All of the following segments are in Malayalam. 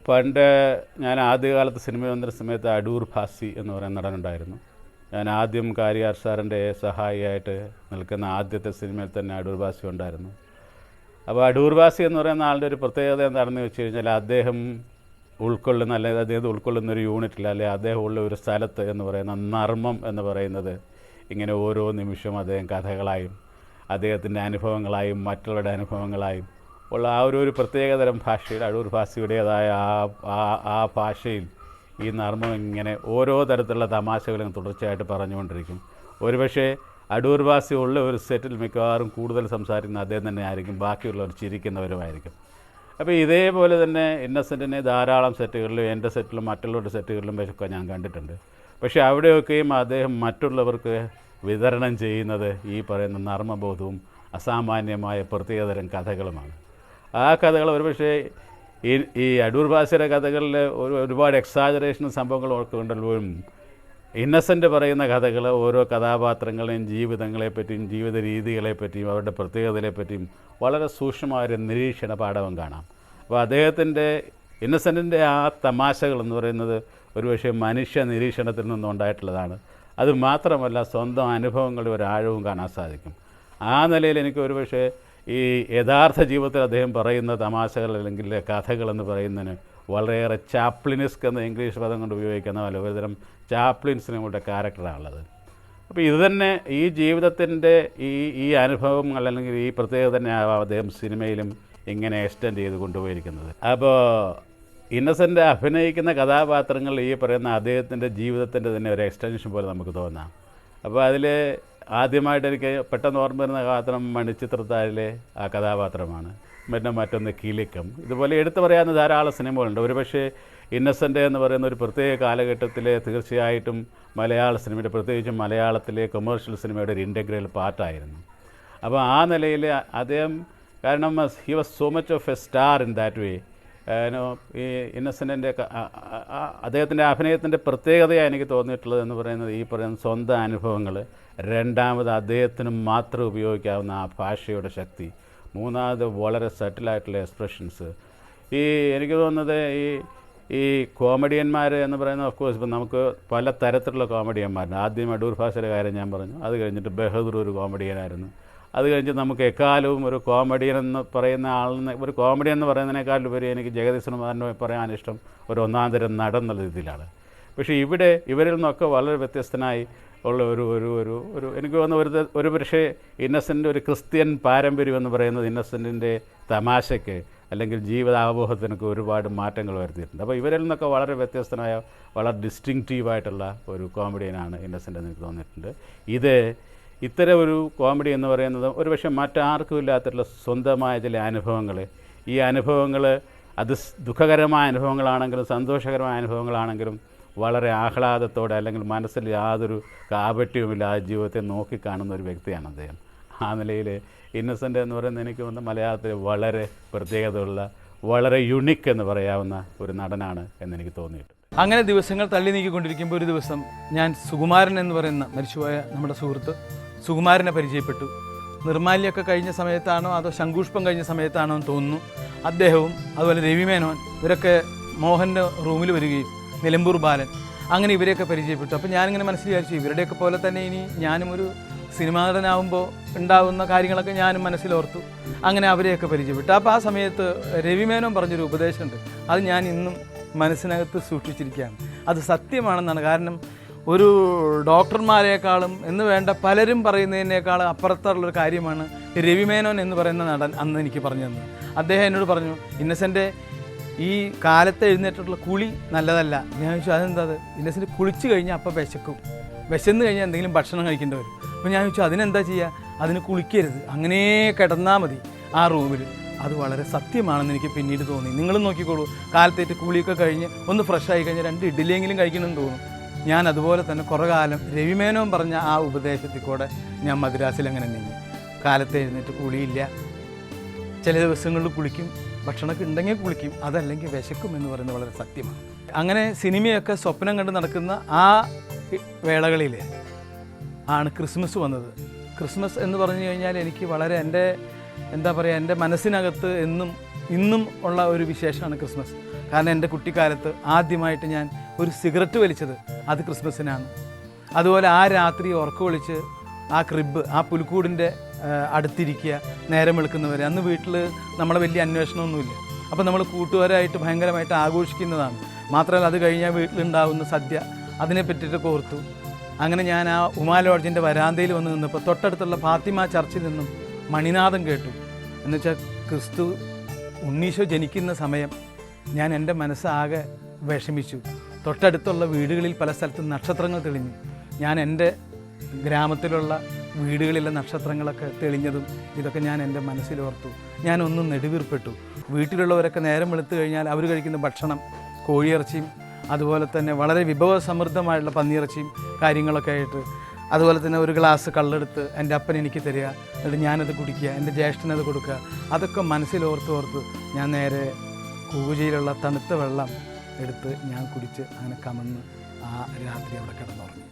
പണ്ട് ഞാൻ ആദ്യകാലത്ത് സിനിമ വന്ന സമയത്ത് അടൂർ ഭാസി എന്ന് പറയുന്ന നടനുണ്ടായിരുന്നു. ഞാൻ ആദ്യം കാരിയാർ സാറിൻ്റെ സഹായിയായിട്ട് നിൽക്കുന്ന ആദ്യത്തെ സിനിമയിൽ തന്നെ അടൂർ ഭാസി ഉണ്ടായിരുന്നു. അപ്പോൾ അടൂർ ഭാസി എന്ന് പറയുന്ന ആളുടെ ഒരു പ്രത്യേകത എന്താണെന്ന് വെച്ച് കഴിഞ്ഞാൽ അദ്ദേഹം ഉൾക്കൊള്ളുന്ന അല്ലെങ്കിൽ അദ്ദേഹം ഉൾക്കൊള്ളുന്നൊരു യൂണിറ്റിൽ അല്ലെങ്കിൽ അദ്ദേഹം ഉള്ള ഒരു സ്ഥലത്ത് എന്ന് പറയുന്ന നർമ്മം എന്ന് പറയുന്നത് ഇങ്ങനെ ഓരോ നിമിഷവും അദ്ദേഹം കഥകളായും അദ്ദേഹത്തിൻ്റെ അനുഭവങ്ങളായും മറ്റുള്ളവരുടെ അനുഭവങ്ങളായും ഉള്ള ആ ഒരു പ്രത്യേകതരം ഭാഷയിൽ അടൂർ ഭാസിയുടേതായ ആ ഭാഷയിൽ ഈ നർമ്മം ഇങ്ങനെ ഓരോ തരത്തിലുള്ള തമാശകളും തുടർച്ചയായിട്ട് പറഞ്ഞുകൊണ്ടിരിക്കും. ഒരുപക്ഷെ അടൂർ ഭാസി ഉള്ള ഒരു സെറ്റിൽ മിക്കവാറും കൂടുതൽ സംസാരിക്കുന്ന അദ്ദേഹം തന്നെ ആയിരിക്കും, ബാക്കിയുള്ളവർ ചിരിക്കുന്നവരുമായിരിക്കും. അപ്പോൾ ഇതേപോലെ തന്നെ ഇന്നസെൻറ്റിനെ ധാരാളം സെറ്റുകളിലും എൻ്റെ സെറ്റിലും മറ്റുള്ളവരുടെ സെറ്റുകളിലും ഒക്കെ ഞാൻ കണ്ടിട്ടുണ്ട്. പക്ഷേ അവിടെയൊക്കെയും അദ്ദേഹം മറ്റുള്ളവർക്ക് വിതരണം ചെയ്യുന്നത് ഈ പറയുന്ന നർമ്മബോധവും അസാമാന്യമായ പ്രത്യേകതരം കഥകളുമാണ്. ആ കഥകൾ ഒരുപക്ഷെ ഈ അടൂർ ഭാസിയുടെ കഥകളിൽ ഒരുപാട് എക്സാജറേഷനും സംഭവങ്ങളൊക്കെ ഉണ്ടല്ലോയും ഇന്നസെൻ്റ് പറയുന്ന കഥകൾ ഓരോ കഥാപാത്രങ്ങളെയും ജീവിതങ്ങളെപ്പറ്റിയും ജീവിത രീതികളെപ്പറ്റിയും അവരുടെ പ്രത്യേകതകളെപ്പറ്റിയും വളരെ സൂക്ഷ്മമായ നിരീക്ഷണ പാഠവും കാണാം. അപ്പോൾ അദ്ദേഹത്തിൻ്റെ ഇന്നസെൻറ്റിൻ്റെ ആ തമാശകൾ എന്ന് പറയുന്നത് ഒരുപക്ഷെ മനുഷ്യ നിരീക്ഷണത്തിൽ നിന്നുണ്ടായിട്ടുള്ളതാണ്. അത് മാത്രമല്ല സ്വന്തം അനുഭവങ്ങളുടെ ഒരാഴവും കാണാൻ സാധിക്കും. ആ നിലയിൽ എനിക്ക് ഒരുപക്ഷെ ഈ യഥാർത്ഥ ജീവിതത്തിൽ അദ്ദേഹം പറയുന്ന തമാശകൾ അല്ലെങ്കിൽ കഥകളെന്ന് പറയുന്നതിന് വളരെയേറെ ചാപ്ലിനിസ്ക് എന്ന ഇംഗ്ലീഷ് പദം കൊണ്ട് ഉപയോഗിക്കുന്ന പോലെ ഒരുതരം ചാപ്ലിൻസിനുകളുടെ ക്യാരക്ടറാണുള്ളത്. അപ്പോൾ ഇത് തന്നെ ഈ ജീവിതത്തിൻ്റെ ഈ അനുഭവങ്ങൾ അല്ലെങ്കിൽ ഈ പ്രത്യേകത തന്നെ അദ്ദേഹം സിനിമയിലും ഇങ്ങനെ എക്സ്റ്റെൻഡ് ചെയ്ത് കൊണ്ടുപോയിരിക്കുന്നത്. അപ്പോൾ ഇന്നസെൻ്റ് അഭിനയിക്കുന്ന കഥാപാത്രങ്ങൾ ഈ പറയുന്ന അദ്ദേഹത്തിൻ്റെ ജീവിതത്തിൻ്റെ തന്നെ ഒരു എക്സ്റ്റൻഷൻ പോലെ നമുക്ക് തോന്നാം. അപ്പോൾ അതിൽ ആദ്യമായിട്ട് എനിക്ക് പെട്ടെന്ന് ഓർമ്മ വരുന്ന കഥാപാത്രം മണിച്ചിത്രത്താഴിലെ ആ കഥാപാത്രമാണ്. പിന്നെ മറ്റൊന്ന് കിലുക്കം. ഇതുപോലെ എടുത്തു പറയാവുന്ന ധാരാളം സിനിമകളുണ്ട്. ഒരുപക്ഷെ ഇന്നസെൻ്റ് എന്ന് പറയുന്ന ഒരു പ്രത്യേക കാലഘട്ടത്തിൽ തീർച്ചയായിട്ടും മലയാള സിനിമയുടെ പ്രത്യേകിച്ചും മലയാളത്തിലെ കൊമേഴ്ഷ്യൽ സിനിമയുടെ ഒരു ഇൻ്റഗ്രൽ പാർട്ടായിരുന്നു. അപ്പോൾ ആ നിലയിൽ അദ്ദേഹം കാരണം he was so much of A star in that way. ഈ ഇന്നസെൻറ്റിൻ്റെ അദ്ദേഹത്തിൻ്റെ അഭിനയത്തിൻ്റെ പ്രത്യേകതയാണ് എനിക്ക് തോന്നിയിട്ടുള്ളത് എന്ന് പറയുന്നത് ഈ പറയുന്ന സ്വന്തം അനുഭവങ്ങൾ, രണ്ടാമത് അദ്ദേഹത്തിന് മാത്രം ഉപയോഗിക്കാവുന്ന ആ ഭാഷയുടെ ശക്തി, മൂന്നാമത് വളരെ സെറ്റിലായിട്ടുള്ള എക്സ്പ്രഷൻസ്. എനിക്ക് തോന്നുന്നത് ഈ കോമഡിയന്മാർ എന്ന് പറയുന്നത് ഓഫ് കോഴ്സ് ഇപ്പം നമുക്ക് പല തരത്തിലുള്ള കോമഡിയന്മാരുണ്ട്. ആദ്യം അടൂർ ഭാഷയുടെ കാര്യം ഞാൻ പറഞ്ഞു, അത് കഴിഞ്ഞിട്ട് ബഹദൂർ ഒരു കോമഡിയനായിരുന്നു. അത് കഴിഞ്ഞ് നമുക്ക് എക്കാലവും ഒരു കോമഡിയൻ എന്ന് പറയുന്ന ആളിന് ഒരു കോമഡിയൻ എന്ന് പറയുന്നതിനേക്കാളുപരി എനിക്ക് ജഗദീശ് ശ്രീകുമാറിനെ പറയാനിഷ്ടം ഒരു ഒന്നാം തരം നടൻ എന്നുള്ള രീതിയിലാണ്. പക്ഷേ ഇവരിൽ നിന്നൊക്കെ വളരെ വ്യത്യസ്തനായി ഉള്ള ഒരു എനിക്ക് തോന്നുന്ന ഒരു പക്ഷേ ഇന്നസെൻ്റ് ഒരു ക്രിസ്ത്യൻ പാരമ്പര്യം എന്ന് പറയുന്നത് ഇന്നസെൻറ്റിൻ്റെ തമാശയ്ക്ക് അല്ലെങ്കിൽ ജീവിതാവബോധത്തിനൊക്കെ ഒരുപാട് മാറ്റങ്ങൾ വരുത്തിയിട്ടുണ്ട്. അപ്പോൾ ഇവരിൽ നിന്നൊക്കെ വളരെ വ്യത്യസ്തനായ വളരെ ഡിസ്റ്റിങ്റ്റീവായിട്ടുള്ള ഒരു കോമഡിയനാണ് ഇന്നസെൻ്റ് എന്ന് എനിക്ക് തോന്നിയിട്ടുണ്ട്. ഇത്തരം ഒരു കോമഡി എന്ന് പറയുന്നത് ഒരുപക്ഷെ മറ്റാർക്കും ഇല്ലാത്തുള്ള സ്വന്തമായ ചില അനുഭവങ്ങൾ, ഈ അനുഭവങ്ങൾ അത് ദുഃഖകരമായ അനുഭവങ്ങളാണെങ്കിലും സന്തോഷകരമായ അനുഭവങ്ങളാണെങ്കിലും വളരെ ആഹ്ലാദത്തോടെ അല്ലെങ്കിൽ മനസ്സിൽ യാതൊരു കാപട്യവുമില്ലാതെ ജീവിതത്തെ നോക്കിക്കാണുന്ന ഒരു വ്യക്തിയാണ് അദ്ദേഹം. ആ നിലയിൽ ഇന്നസെൻ്റ് എന്ന് പറയുന്നത് എനിക്ക് വന്ന മലയാളത്തിൽ വളരെ പ്രത്യേകതയുള്ള വളരെ യുണിക്ക് എന്ന് പറയാവുന്ന ഒരു നടനാണ് എന്നെനിക്ക് തോന്നിയിട്ടുണ്ട്. അങ്ങനെ ദിവസങ്ങൾ തള്ളി നീക്കിക്കൊണ്ടിരിക്കുമ്പോൾ ഒരു ദിവസം ഞാൻ സുകുമാരൻ എന്ന് പറയുന്ന മരിച്ചുപോയ നമ്മുടെ സുഹൃത്ത് സുകുമാരനെ പരിചയപ്പെട്ടു. നിർമാല്യമൊക്കെ കഴിഞ്ഞ സമയത്താണോ അതോ ശംഖുഷ്പം കഴിഞ്ഞ സമയത്താണോ എന്ന് തോന്നുന്നു. അദ്ദേഹവും അതുപോലെ രവിമേനോൻ ഇവരൊക്കെ മോഹൻ്റെ റൂമിൽ വരികയും നിലമ്പൂർ ബാലൻ അങ്ങനെ ഇവരെയൊക്കെ പരിചയപ്പെട്ടു. അപ്പോൾ ഞാനിങ്ങനെ മനസ്സിൽ വിചാരിച്ചു ഇവരുടെയൊക്കെ പോലെ തന്നെ ഇനി ഞാനും ഒരു സിനിമാ നടനാവുമ്പോൾ ഉണ്ടാകുന്ന കാര്യങ്ങളൊക്കെ ഞാനും മനസ്സിലോർത്തു. അങ്ങനെ അവരെയൊക്കെ പരിചയപ്പെട്ടു. അപ്പോൾ ആ സമയത്ത് രവിമേനോൻ പറഞ്ഞൊരു ഉപദേശമുണ്ട്, അത് ഞാൻ ഇന്നും മനസ്സിനകത്ത് സൂക്ഷിച്ചിരിക്കുകയാണ്. അത് സത്യമാണെന്നാണ്. കാരണം ഒരു ഡോക്ടർമാരെക്കാളും എന്ന് വേണ്ട പലരും പറയുന്നതിനേക്കാളും അപ്പുറത്തുള്ളൊരു കാര്യമാണ് രവിമേനോൻ എന്ന് പറയുന്ന നടൻ അന്ന് എനിക്ക് പറഞ്ഞു തന്നത്. അദ്ദേഹം എന്നോട് പറഞ്ഞു, ഇന്നസെൻ്റെ ഈ കാലത്ത് എഴുന്നേറ്റിട്ടുള്ള കുളി നല്ലതല്ല. ഞാൻ ചോദിച്ചു അതെന്താ? ഇന്നസെൻ്റ് കുളിച്ച് കഴിഞ്ഞാൽ അപ്പം വിശന്ന് കഴിഞ്ഞാൽ എന്തെങ്കിലും ഭക്ഷണം കഴിക്കേണ്ടി വരും. അപ്പോൾ ഞാൻ ചോദിച്ചു അതിനെന്താ ചെയ്യുക? അതിന് കുളിക്കരുത്, അങ്ങനെ കിടന്നാൽ മതി ആ റൂമിൽ. അത് വളരെ സത്യമാണെന്ന് എനിക്ക് പിന്നീട് തോന്നി. നിങ്ങളും നോക്കിക്കോളൂ, കാലത്തേറ്റ് കുളിയൊക്കെ കഴിഞ്ഞ് ഒന്ന് ഫ്രഷായി കഴിഞ്ഞാൽ 2 ഇഡ്ഡലിയെങ്കിലും കഴിക്കണമെന്ന് തോന്നും. ഞാൻ അതുപോലെ തന്നെ കുറേ കാലം രവിമേനോൻ പറഞ്ഞ ആ ഉപദേശത്തിൽ കൂടെ ഞാൻ മദ്രാസിൽ അങ്ങനെ നീങ്ങി. കാലത്ത് എഴുന്നേറ്റ് കുളിയില്ല, ചില ദിവസങ്ങളിൽ കുളിക്കും, ഭക്ഷണമൊക്കെ ഉണ്ടെങ്കിൽ കുളിക്കും, അതല്ലെങ്കിൽ വിശക്കും എന്ന് പറയുന്നത് വളരെ സത്യമാണ്. അങ്ങനെ സിനിമയൊക്കെ സ്വപ്നം കണ്ട് നടക്കുന്ന ആ വേളകളിൽ ആണ് ക്രിസ്മസ് വന്നത്. ക്രിസ്മസ് എന്ന് പറഞ്ഞു കഴിഞ്ഞാൽ എനിക്ക് വളരെ എൻ്റെ മനസ്സിനകത്ത് എന്നും ഇന്നും ഉള്ള ഒരു വിശേഷമാണ് ക്രിസ്മസ്. കാരണം എൻ്റെ കുട്ടിക്കാലത്ത് ആദ്യമായിട്ട് ഞാൻ ഒരു സിഗരറ്റ് വലിച്ചത് അത് ക്രിസ്മസിനാണ്. അതുപോലെ ആ രാത്രി ഉറക്കമൊളിച്ച് ആ ക്രിബ്, ആ പുൽക്കൂടിൻ്റെ അടുത്തിരിക്കുക നേരം വെളുക്കുന്നവരെ. അന്ന് വീട്ടിൽ നമ്മളെ വലിയ അന്വേഷണമൊന്നുമില്ല. അപ്പോൾ നമ്മൾ കൂട്ടുകാരായിട്ട് ഭയങ്കരമായിട്ട് ആഘോഷിക്കുന്നതാണ്. മാത്രമല്ല അത് കഴിഞ്ഞാൽ വീട്ടിലുണ്ടാകുന്ന സദ്യ, അതിനെ പറ്റിയിട്ടൊക്കെ ഓർത്തു. അങ്ങനെ ഞാൻ ആ ഉമാ ലോഡ്ജിൻ്റെ വരാന്തയിൽ വന്ന് നിന്നപ്പോൾ തൊട്ടടുത്തുള്ള ഫാത്തിമ ചർച്ചിൽ നിന്നും മണിനാദം കേട്ടു. എന്നുവെച്ചാൽ ക്രിസ്തു ഉണ്ണീശോ ജനിക്കുന്ന സമയം. ഞാൻ എൻ്റെ മനസ്സാകെ വിഷമിച്ചു. തൊട്ടടുത്തുള്ള വീടുകളിൽ പല സ്ഥലത്തും നക്ഷത്രങ്ങൾ തെളിഞ്ഞു. ഞാൻ എൻ്റെ ഗ്രാമത്തിലുള്ള വീടുകളിലെ നക്ഷത്രങ്ങളൊക്കെ തെളിഞ്ഞതും ഇതൊക്കെ ഞാൻ എൻ്റെ മനസ്സിലോർത്തു. ഞാനൊന്നും നെടുവീർപ്പെട്ടു. വീട്ടിലുള്ളവരൊക്കെ നേരം വെളുത്തു കഴിഞ്ഞാൽ അവർ കഴിക്കുന്ന ഭക്ഷണം കോഴിയിറച്ചിയും അതുപോലെ തന്നെ വളരെ വിഭവസമൃദ്ധമായിട്ടുള്ള പന്നിയിറച്ചിയും കാര്യങ്ങളൊക്കെ ആയിട്ട്, അതുപോലെ തന്നെ ഒരു ഗ്ലാസ് കള്ളെടുത്ത് എൻ്റെ അപ്പൻ എനിക്ക് തരിക, എന്നിട്ട് ഞാനത് കുടിക്കുക, എൻ്റെ ജ്യേഷ്ഠനത് കൊടുക്കുക. അതൊക്കെ മനസ്സിലോർത്ത് ഞാൻ നേരെ കൂജയിലുള്ള തണുത്ത വെള്ളം എടുത്ത് ഞാൻ കുടിച്ച് അങ്ങനെ കമന്ന് ആ രാത്രി അവിടെ കിടന്നുറങ്ങി.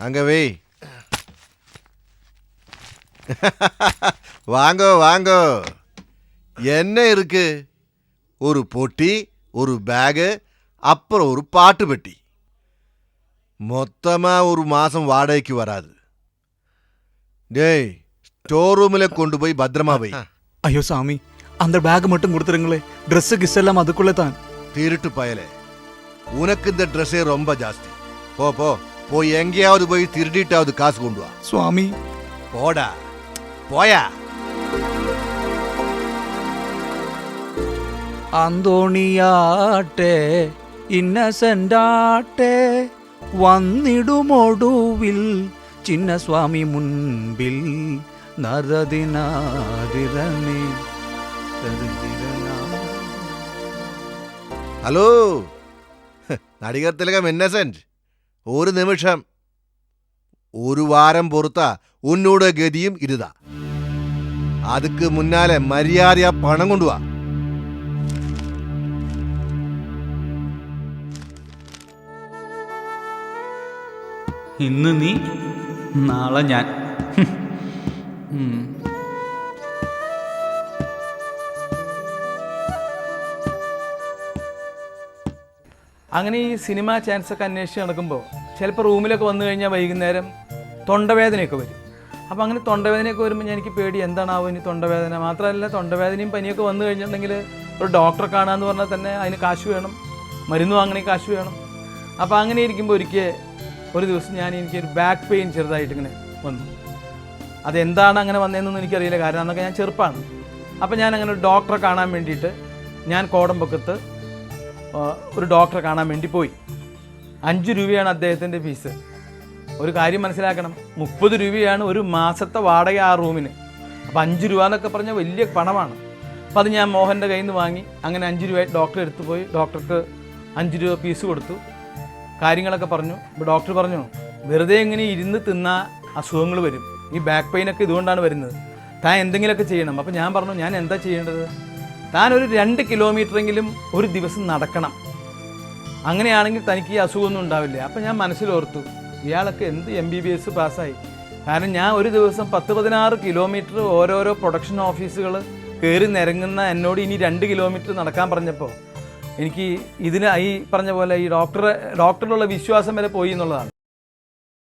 அங்க வை. வாங்கோ வாங்கோ. என்ன இருக்கு? ஒரு பொட்டி, ஒரு பேகு, அப்புறம் ஒரு பாட்டு பெட்டி. மொத்தமா ஒரு மாசம் வாடகைக்கு வராது. டேய், ஸ்டோர் ரூம்ல கொண்டு போய் பத்திரமா வை. ஐயோ சாமி, அந்த பேக் மட்டும் கொடுத்துருங்களே. ட்ரெஸ் கிஸ் எல்லாம் அதுக்குள்ளே தான். திருட்டு பயலே, உனக்கு இந்த ட்ரெஸ்ஸே ரொம்ப ஜாஸ்தி. போ போ, போய் எங்கேயாவது போய் திருடிட்டாவது காசு கொண்டு வா. சுவாமி போடா, போயா. അന്തോണിയാട്ടെ ഇന്നസെന്റാട്ടെ വന്നിടുമൊടുവിൽ ചിന്നസ്വാമി മുൻപിൽ നരദിനാതിരണി. ഹലോ നടികർ തിലകം ഇന്നസെന്റ്, ഒരു നിമിഷം. ഒരു വാരം പൊറുത്താ ഉന്നോട് ഗതിയും ഇരുതാ. അതുക്ക് മുന്നാലെ മര്യാദ പണം കൊണ്ടുവാ. ഇന്ന് നീ, നാളെ ഞാൻ. അങ്ങനെ ഈ സിനിമ ചാൻസൊക്കെ അന്വേഷിച്ച് നടക്കുമ്പോൾ ചിലപ്പോൾ റൂമിലൊക്കെ വന്നു കഴിഞ്ഞാൽ വൈകുന്നേരം തൊണ്ടവേദനയൊക്കെ വരും. അപ്പോൾ അങ്ങനെ തൊണ്ടവേദനയൊക്കെ വരുമ്പോൾ എനിക്ക് പേടി, എന്താണാവും ഇനി തൊണ്ടവേദന. മാത്രമല്ല തൊണ്ടവേദനയും പനിയൊക്കെ വന്നു കഴിഞ്ഞിട്ടുണ്ടെങ്കിൽ ഒരു ഡോക്ടറെ കാണാമെന്ന് പറഞ്ഞാൽ തന്നെ അതിന് കാശ് വേണം, മരുന്ന് വാങ്ങണമെങ്കിൽ കാശ് വേണം. അപ്പോൾ അങ്ങനെ ഇരിക്കുമ്പോൾ ഒരു ദിവസം എനിക്കൊരു ബാക്ക് പെയിൻ ചെറുതായിട്ട് ഇങ്ങനെ വന്നു. അതെന്താണ് അങ്ങനെ വന്നതെന്നൊന്നും എനിക്കറിയില്ല, കാരണം അന്നൊക്കെ ഞാൻ ചെറുപ്പമാണ്. അപ്പോൾ ഞാൻ അങ്ങനെ ഒരു ഡോക്ടറെ കാണാൻ വേണ്ടിയിട്ട് ഞാൻ കോടമ്പക്കത്ത് ഒരു ഡോക്ടറെ കാണാൻ വേണ്ടി പോയി. 5 രൂപയാണ് അദ്ദേഹത്തിൻ്റെ ഫീസ്. ഒരു കാര്യം മനസ്സിലാക്കണം, 30 രൂപയാണ് ഒരു മാസത്തെ വാടക ആ റൂമിന്. അപ്പോൾ 5 രൂപ എന്നൊക്കെ പറഞ്ഞാൽ വലിയ പണമാണ്. അപ്പോൾ അത് ഞാൻ മോഹൻ്റെ കയ്യിൽ നിന്ന് വാങ്ങി. അങ്ങനെ 5 രൂപ ഡോക്ടറെ അടുത്ത് പോയി ഡോക്ടർക്ക് 5 രൂപ ഫീസ് കൊടുത്തു. കാര്യങ്ങളൊക്കെ പറഞ്ഞു. ഇപ്പോൾ ഡോക്ടർ പറഞ്ഞു, വെറുതെ ഇങ്ങനെ ഇരുന്ന് തിന്നാൽ അസുഖങ്ങൾ വരും, ഈ ബാക്ക് പെയിനൊക്കെ ഇതുകൊണ്ടാണ് വരുന്നത്, താൻ എന്തെങ്കിലുമൊക്കെ ചെയ്യണം. അപ്പോൾ ഞാൻ പറഞ്ഞു, ഞാൻ എന്താ ചെയ്യേണ്ടത്? താൻ ഒരു 2 കിലോമീറ്ററെങ്കിലും ഒരു ദിവസം നടക്കണം, അങ്ങനെയാണെങ്കിൽ തനിക്ക് ഈ അസുഖമൊന്നും ഉണ്ടാവില്ല. അപ്പോൾ ഞാൻ മനസ്സിലോർത്തു, ഇയാളൊക്കെ എന്ത് MBBS പാസ്സായി. കാരണം ഞാൻ ഒരു ദിവസം 10-16 കിലോമീറ്റർ ഓരോരോ പ്രൊഡക്ഷൻ ഓഫീസുകൾ കയറി നിരങ്ങുന്ന എന്നോട് ഇനി 2 കിലോമീറ്റർ നടക്കാൻ പറഞ്ഞപ്പോൾ എനിക്ക് ഇതിന് ഈ പറഞ്ഞ പോലെ ഈ ഡോക്ടറിലുള്ള വിശ്വാസം വരെ പോയി എന്നുള്ളതാണ്.